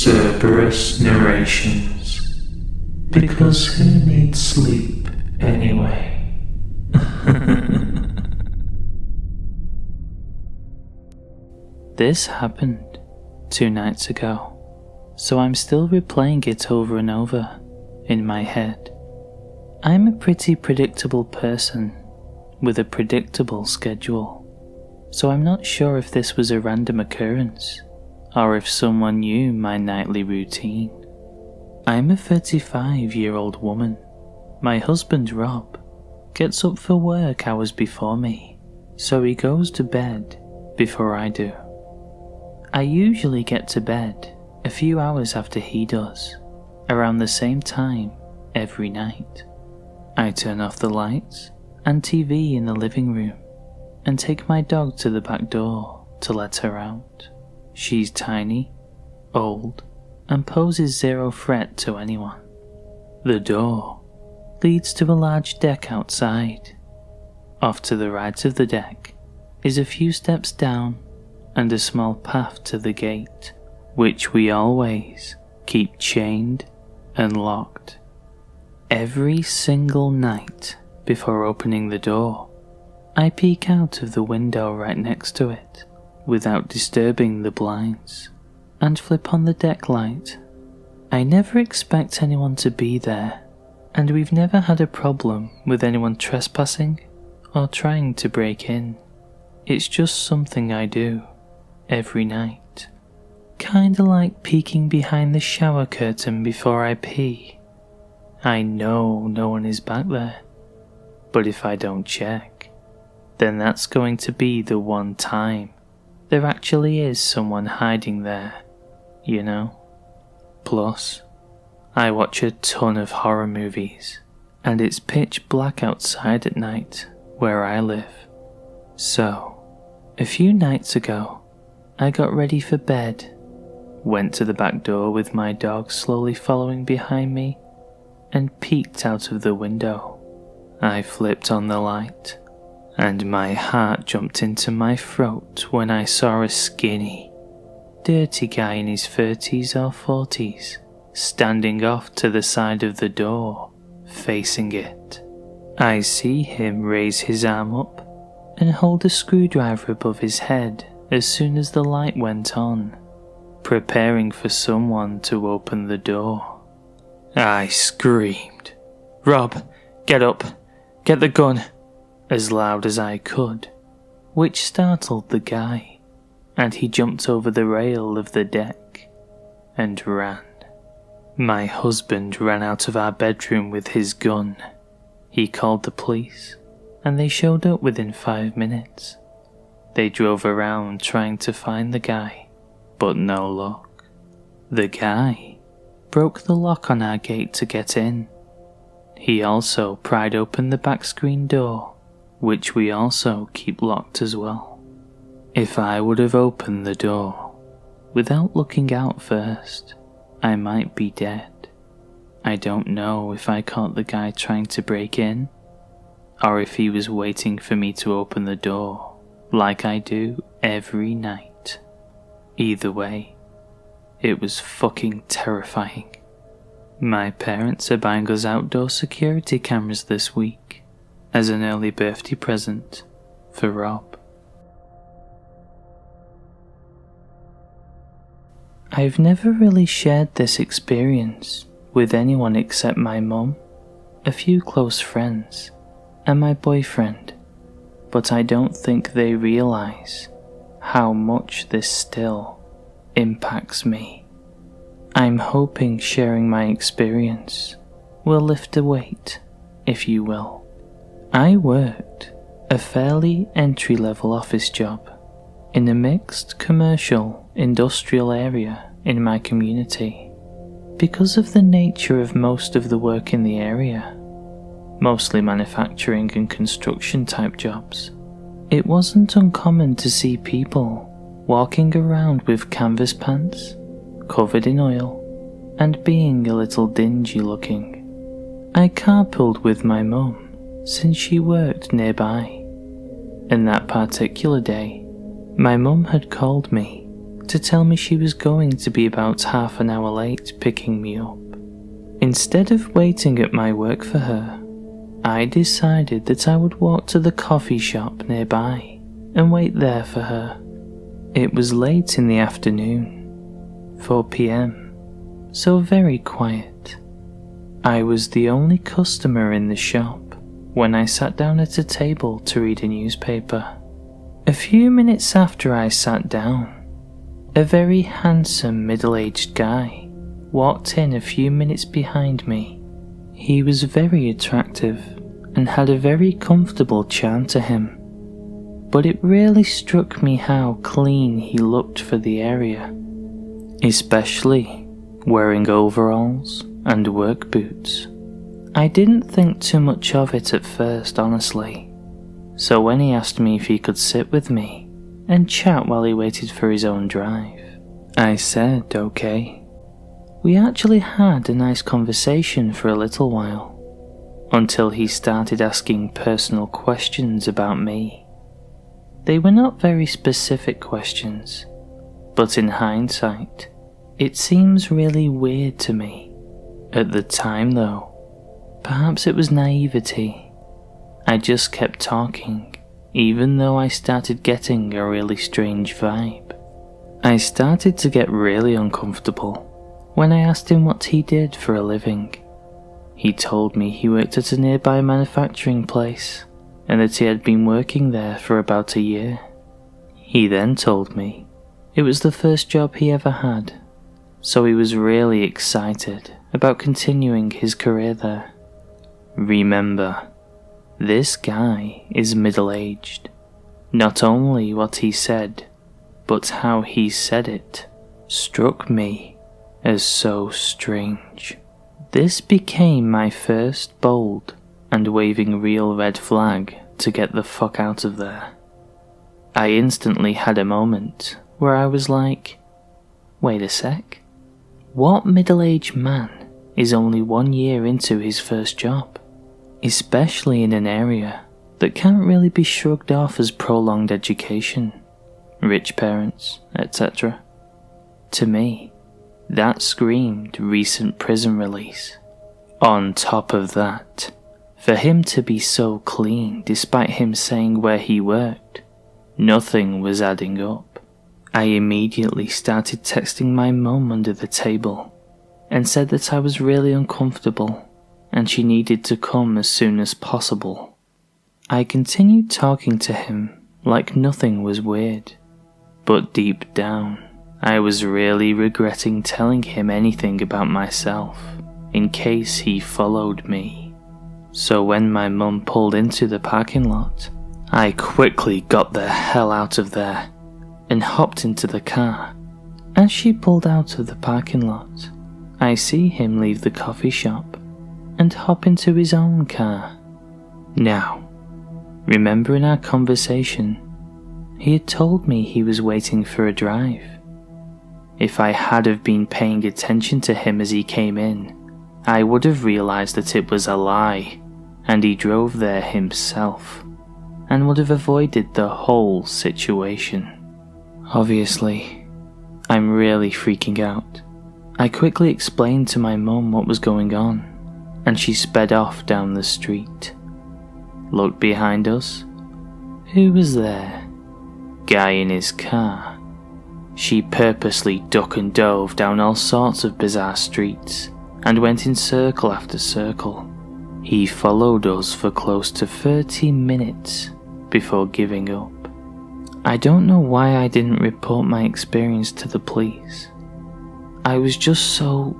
Cerberus narrations. Because who needs sleep anyway? This happened 2 nights ago, so I'm still replaying it over and over in my head. I'm a pretty predictable person with a predictable schedule, so I'm not sure if this was a random occurrence or if someone knew my nightly routine. I'm a 35-year-old woman. My husband Rob gets up for work hours before me, so he goes to bed before I do. I usually get to bed a few hours after he does, around the same time every night. I turn off the lights and TV in the living room and take my dog to the back door to let her out. She's tiny, old, and poses zero threat to anyone. The door leads to a large deck outside. Off to the right of the deck is a few steps down and a small path to the gate, which we always keep chained and locked. Every single night before opening the door, I peek out of the window right next to it without disturbing the blinds and flip on the deck light. I never expect anyone to be there, and we've never had a problem with anyone trespassing or trying to break in. It's just something I do every night. Kinda like peeking behind the shower curtain before I pee. I know no one is back there, but if I don't check, then that's going to be the one time there actually is someone hiding there, you know? Plus, I watch a ton of horror movies, and it's pitch black outside at night where I live. So, a few nights ago, I got ready for bed, went to the back door with my dog slowly following behind me, and peeked out of the window. I flipped on the light, and my heart jumped into my throat when I saw a skinny, dirty guy in his 30s or 40s standing off to the side of the door, facing it. I see him raise his arm up and hold a screwdriver above his head as soon as the light went on, preparing for someone to open the door. I screamed, "Rob, get up, get the gun," as loud as I could, which startled the guy, and he jumped over the rail of the deck and ran. My husband ran out of our bedroom with his gun. He called the police, and they showed up within 5 minutes. They drove around trying to find the guy, but no luck. The guy broke the lock on our gate to get in. He also pried open the back screen door, which we also keep locked as well. If I would have opened the door without looking out first, I might be dead. I don't know if I caught the guy trying to break in, or if he was waiting for me to open the door, like I do every night. Either way, it was fucking terrifying. My parents are buying us outdoor security cameras this week as an early birthday present for Rob. I've never really shared this experience with anyone except my mum, a few close friends, and my boyfriend, but I don't think they realize how much this still impacts me. I'm hoping sharing my experience will lift the weight, if you will. I worked a fairly entry-level office job in a mixed commercial industrial area in my community. Because of the nature of most of the work in the area, mostly manufacturing and construction type jobs, it wasn't uncommon to see people walking around with canvas pants, covered in oil, and being a little dingy looking. I carpooled with my mum since she worked nearby, and that particular day, my mum had called me to tell me she was going to be about half an hour late picking me up. Instead of waiting at my work for her, I decided that I would walk to the coffee shop nearby and wait there for her. It was late in the afternoon, 4 p.m, so very quiet. I was the only customer in the shop when I sat down at a table to read a newspaper. A few minutes after I sat down, a very handsome middle-aged guy walked in a few minutes behind me. He was very attractive and had a very comfortable charm to him, but it really struck me how clean he looked for the area, especially wearing overalls and work boots. I didn't think too much of it at first, honestly, so when he asked me if he could sit with me and chat while he waited for his own drive, I said okay. We actually had a nice conversation for a little while, until he started asking personal questions about me. They were not very specific questions, but in hindsight, it seems really weird to me. At the time though, perhaps it was naivety. I just kept talking, even though I started getting a really strange vibe. I started to get really uncomfortable when I asked him what he did for a living. He told me he worked at a nearby manufacturing place and that he had been working there for about a year. He then told me it was the first job he ever had, so he was really excited about continuing his career there. Remember, this guy is middle-aged. Not only what he said, but how he said it struck me as so strange. This became my first bold and waving real red flag to get the fuck out of there. I instantly had a moment where I was like, wait a sec, what middle-aged man is only 1 year into his first job, especially in an area that can't really be shrugged off as prolonged education, rich parents, etc. To me, that screamed recent prison release. On top of that, for him to be so clean despite him saying where he worked, nothing was adding up. I immediately started texting my mum under the table and said that I was really uncomfortable and she needed to come as soon as possible. I continued talking to him like nothing was weird, but deep down, I was really regretting telling him anything about myself in case he followed me. So when my mum pulled into the parking lot, I quickly got the hell out of there and hopped into the car. As she pulled out of the parking lot, I see him leave the coffee shop and hop into his own car. Now, remember in our conversation, he had told me he was waiting for a drive. If I had have been paying attention to him as he came in, I would have realized that it was a lie, and he drove there himself, and would have avoided the whole situation. Obviously, I'm really freaking out. I quickly explained to my mum what was going on, and she sped off down the street. Looked behind us. Who was there? Guy in his car. She purposely duck and dove down all sorts of bizarre streets and went in circle after circle. He followed us for close to 30 minutes before giving up. I don't know why I didn't report my experience to the police. I was just so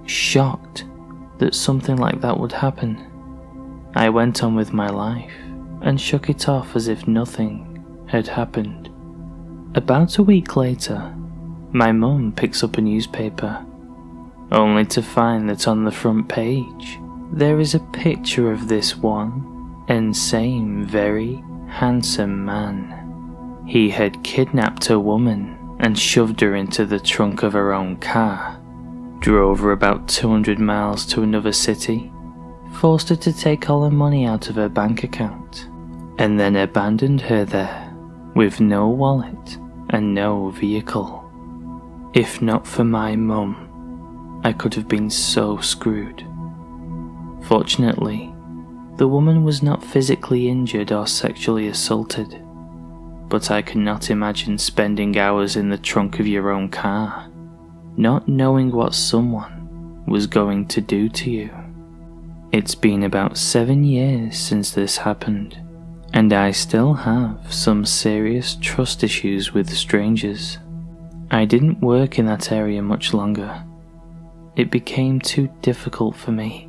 shocked that something like that would happen. I went on with my life and shook it off as if nothing had happened. About a week later, my mum picks up a newspaper, only to find that on the front page there is a picture of this one and same very handsome man. He had kidnapped a woman and shoved her into the trunk of her own car, drove her about 200 miles to another city, forced her to take all her money out of her bank account, and then abandoned her there with no wallet and no vehicle. If not for my mum, I could have been so screwed. Fortunately, the woman was not physically injured or sexually assaulted, but I cannot imagine spending hours in the trunk of your own car, not knowing what someone was going to do to you. It's been about 7 years since this happened, and I still have some serious trust issues with strangers. I didn't work in that area much longer. It became too difficult for me.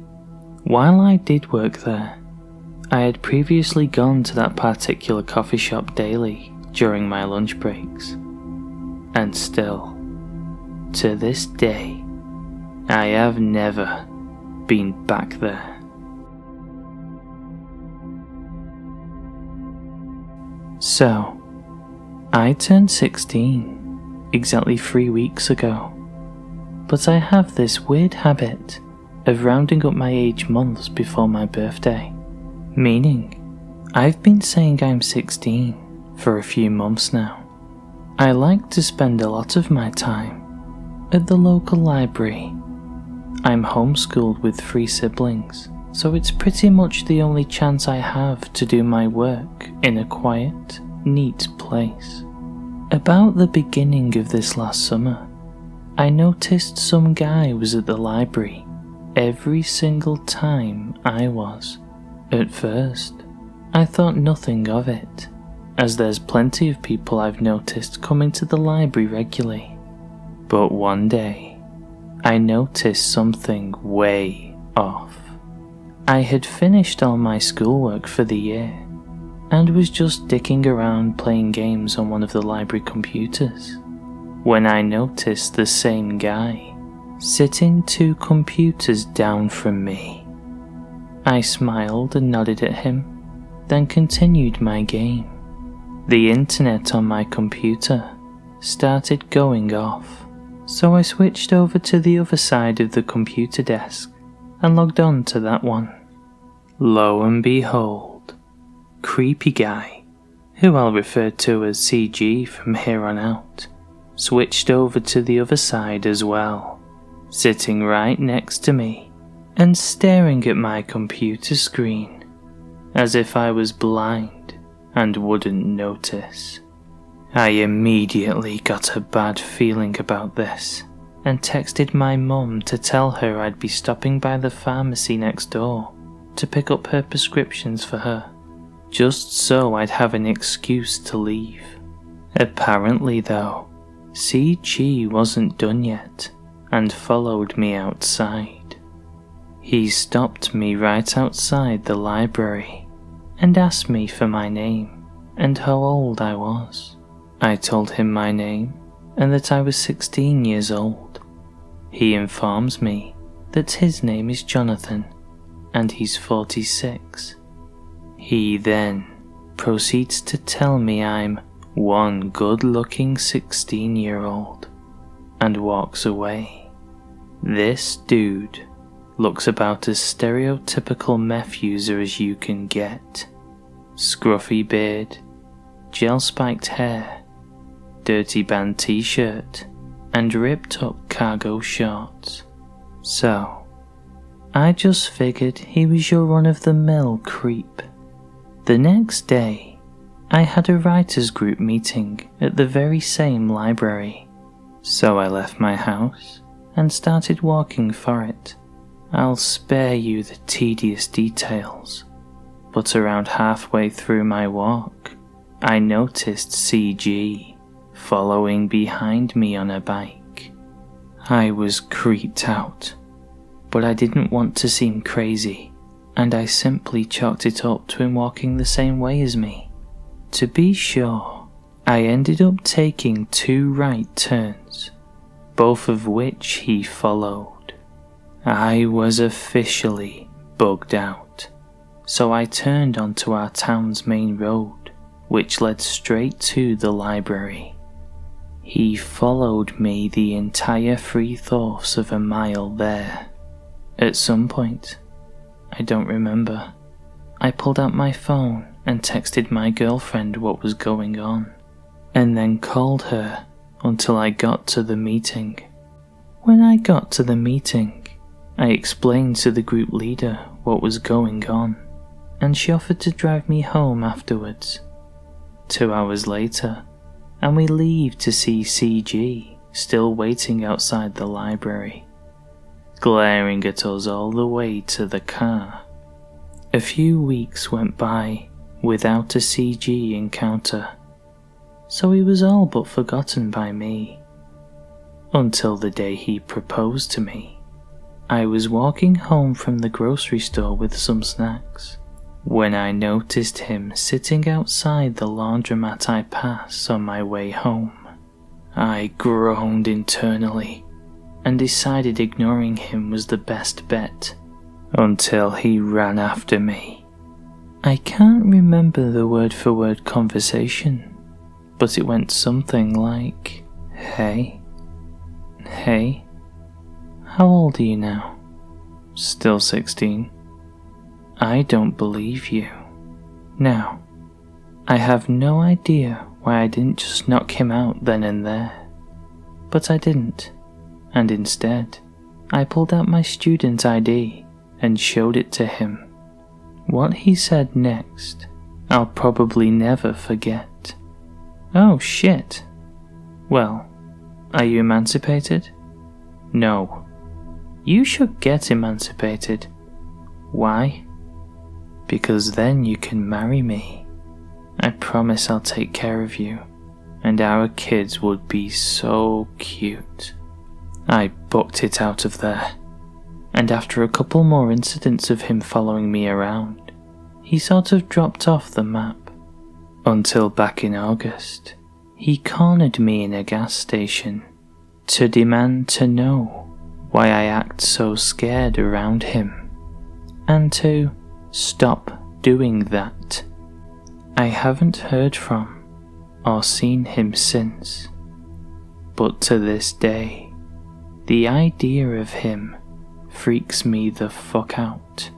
While I did work there, I had previously gone to that particular coffee shop daily during my lunch breaks. And still, to this day, I have never been back there. So, I turned 16 exactly 3 weeks ago, but I have this weird habit of rounding up my age months before my birthday, meaning I've been saying I'm 16 for a few months now. I like to spend a lot of my time at the local library. I'm homeschooled with 3 siblings, so it's pretty much the only chance I have to do my work in a quiet, neat place. About the beginning of this last summer, I noticed some guy was at the library every single time I was. At first, I thought nothing of it, as there's plenty of people I've noticed coming to the library regularly. But one day, I noticed something way off. I had finished all my schoolwork for the year, and was just dicking around playing games on one of the library computers, when I noticed the same guy sitting 2 computers down from me. I smiled and nodded at him, then continued my game. The internet on my computer started going off, so I switched over to the other side of the computer desk and logged on to that one. Lo and behold, creepy guy, who I'll refer to as CG from here on out, switched over to the other side as well, sitting right next to me and staring at my computer screen as if I was blind and wouldn't notice. I immediately got a bad feeling about this and texted my mum to tell her I'd be stopping by the pharmacy next door to pick up her prescriptions for her, just so I'd have an excuse to leave. Apparently though, CG wasn't done yet and followed me outside. He stopped me right outside the library and asked me for my name and how old I was. I told him my name and that I was 16 years old. He informs me that his name is Jonathan and he's 46. He then proceeds to tell me I'm one good-looking 16-year-old and walks away. This dude looks about as stereotypical meth user as you can get. Scruffy beard, gel-spiked hair, dirty band t-shirt, and ripped up cargo shorts. So, I just figured he was your run-of-the-mill creep. The next day, I had a writers group meeting at the very same library, so I left my house and started walking for it. I'll spare you the tedious details, but around halfway through my walk, I noticed CG following behind me on a bike. I was creeped out, but I didn't want to seem crazy, and I simply chalked it up to him walking the same way as me. To be sure, I ended up taking 2 right turns, both of which he followed. I was officially bugged out, so I turned onto our town's main road, which led straight to the library. He followed me the entire 3/4 of a mile there. At some point, I don't remember, I pulled out my phone and texted my girlfriend what was going on, and then called her until I got to the meeting. When I got to the meeting, I explained to the group leader what was going on, and she offered to drive me home afterwards. 2 hours later, and we leave to see CG still waiting outside the library, glaring at us all the way to the car. A few weeks went by without a CG encounter, so he was all but forgotten by me. Until the day he proposed to me. I was walking home from the grocery store with some snacks, when I noticed him sitting outside the laundromat I pass on my way home. I groaned internally, and decided ignoring him was the best bet, until he ran after me. I can't remember the word-for-word conversation, but it went something like, "Hey? Hey? How old are you now? Still 16? I don't believe you." Now, I have no idea why I didn't just knock him out then and there, but I didn't, and instead, I pulled out my student ID and showed it to him. What he said next, I'll probably never forget. "Oh shit. Well, are you emancipated?" "No." "You should get emancipated." "Why?" "Because then you can marry me. I promise I'll take care of you, and our kids would be so cute." I booked it out of there, and after a couple more incidents of him following me around, he sort of dropped off the map. Until back in August, he cornered me in a gas station to demand to know why I act so scared around him, and to stop doing that. I haven't heard from or seen him since, but to this day, the idea of him freaks me the fuck out.